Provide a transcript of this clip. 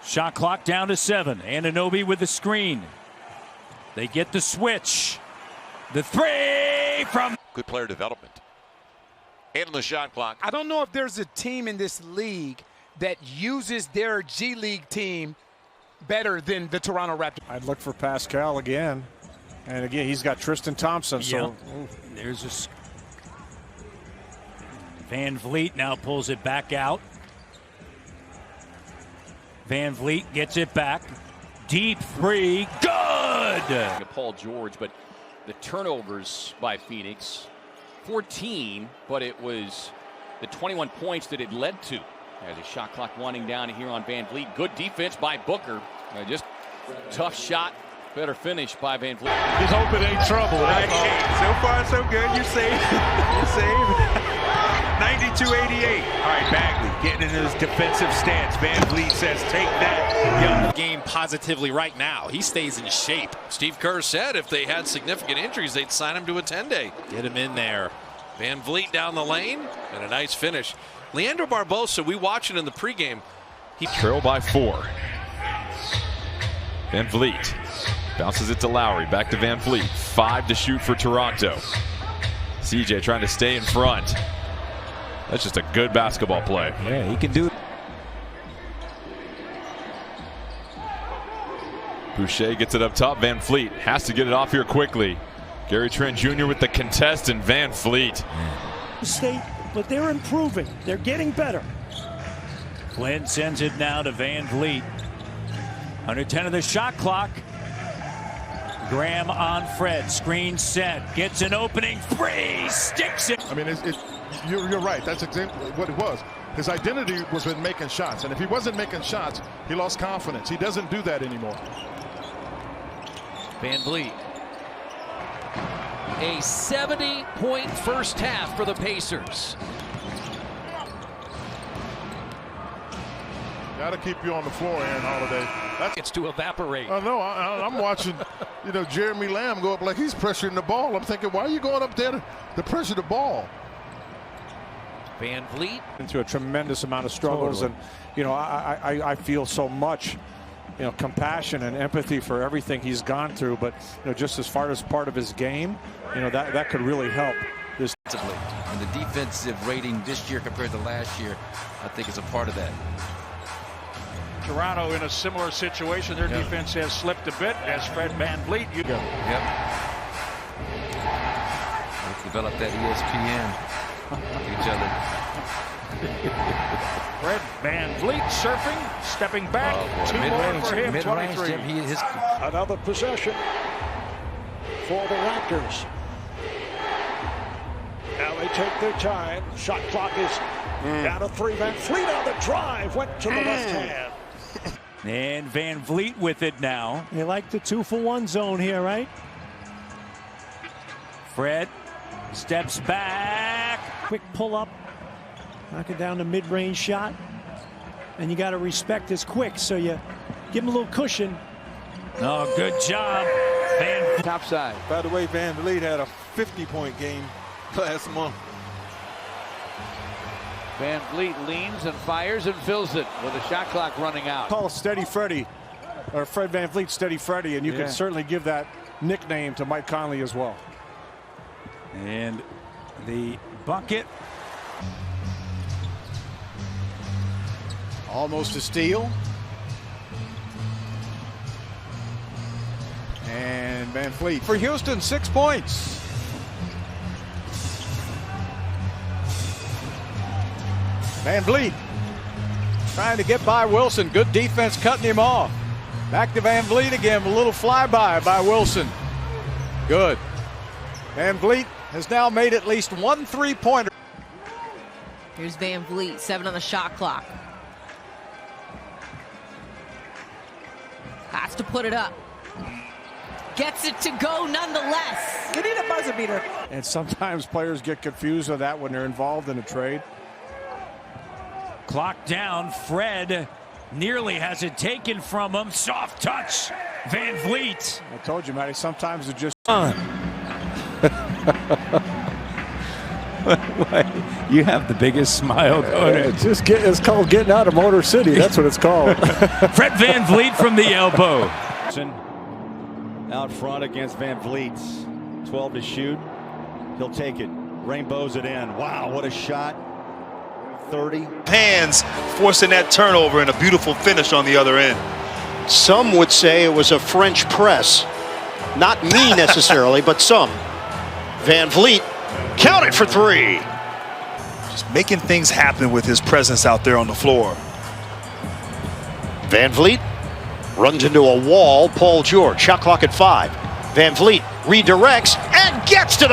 Shot clock down to 7. Anunoby with the screen. They get the switch. The three from... Good player development. And on the shot clock. I don't know if there's a team in this league that uses their G League team better than the Toronto Raptors. I'd look for Pascal again. And again, he's got Tristan Thompson. So there's a... VanVleet now pulls it back out. VanVleet gets it back. Deep three. Good! Paul George, but the turnovers by Phoenix, 14, but it was the 21 points that it led to. As a shot clock winding down here on VanVleet. Good defense by Booker. Just tough shot. Better finish by VanVleet. He's open ain't trouble. Hey, so far so good. You're safe. You're safe. 92-88. All right, Bagley getting into his defensive stance. VanVleet says, take that. Young game positively right now. He stays in shape. Steve Kerr said if they had significant injuries, they'd sign him to a 10-day. Get him in there. VanVleet down the lane and a nice finish. Leandro Barbosa, we watched it in the pregame. He trail by 4. VanVleet bounces it to Lowry. Back to VanVleet. 5 to shoot for Toronto. CJ trying to stay in front. That's just a good basketball play. yeah, he can do it. Boucher gets it up top. VanVleet has to get it off here quickly. Gary Trent Jr. with the contest, and VanVleet. State, but they're improving. They're getting better. Flynn sends it now to VanVleet. Under 10 of the shot clock. Graham on Fred. Screen set. Gets an opening. 3. Sticks it. I mean, you're right. That's exactly what it was. His identity was in making shots. And if he wasn't making shots, he lost confidence. He doesn't do that anymore. VanVleet. A 70-point first half for the Pacers. Got to keep you on the floor, Aaron Holiday. It's to evaporate. I know. I'm watching, Jeremy Lamb go up like he's pressuring the ball. I'm thinking, why are you going up there to pressure the ball? VanVleet into a tremendous amount of struggles. Totally. And, I feel so much, compassion and empathy for everything he's gone through. But, just as far as part of his game, that could really help. And the defensive rating this year compared to last year, I think is a part of that. Toronto in a similar situation. Their defense has slipped a bit as Fred VanVleet. Let's develop that ESPN each other. Fred VanVleet surfing, stepping back. 2 more for him. 23. Another possession for the Raptors. Now they take their time. Shot clock is down to 3. VanVleet on the drive. Went to the left hand. And VanVleet with it now. You like the 2-for-1 zone here, right? Fred steps back. Quick pull up. Knock it down to mid-range shot. And you got to respect his quick, so you give him a little cushion. Oh, good job. Top side. By the way, VanVleet had a 50-point game last month. VanVleet leans and fires and fills it with the shot clock running out. Call Steady Freddie, or Fred VanVleet Steady Freddie, and you can certainly give that nickname to Mike Conley as well. And the bucket. Almost a steal. And VanVleet for Houston, 6 points. VanVleet trying to get by Wilson. Good defense cutting him off. Back to VanVleet again. A little flyby by Wilson. Good. VanVleet has now made at least 1 3-pointer. Here's VanVleet, 7 on the shot clock. Has to put it up. Gets it to go nonetheless. You need a buzzer beater. And sometimes players get confused with that when they're involved in a trade. Clock down. Fred nearly has it taken from him. Soft touch. VanVleet. I told you, Matty, sometimes it's just You have the biggest smile. Go ahead. It's called getting out of Motor City. That's what it's called. Fred VanVleet from the elbow. Out front against VanVleet. 12 to shoot. He'll take it. Rainbows it in. Wow, what a shot. 30. Hands forcing that turnover and a beautiful finish on the other end. Some would say it was a French press. Not me necessarily, but some. VanVleet counted for three. Just making things happen with his presence out there on the floor. VanVleet runs into a wall. Paul George, shot clock at 5. VanVleet redirects and gets to the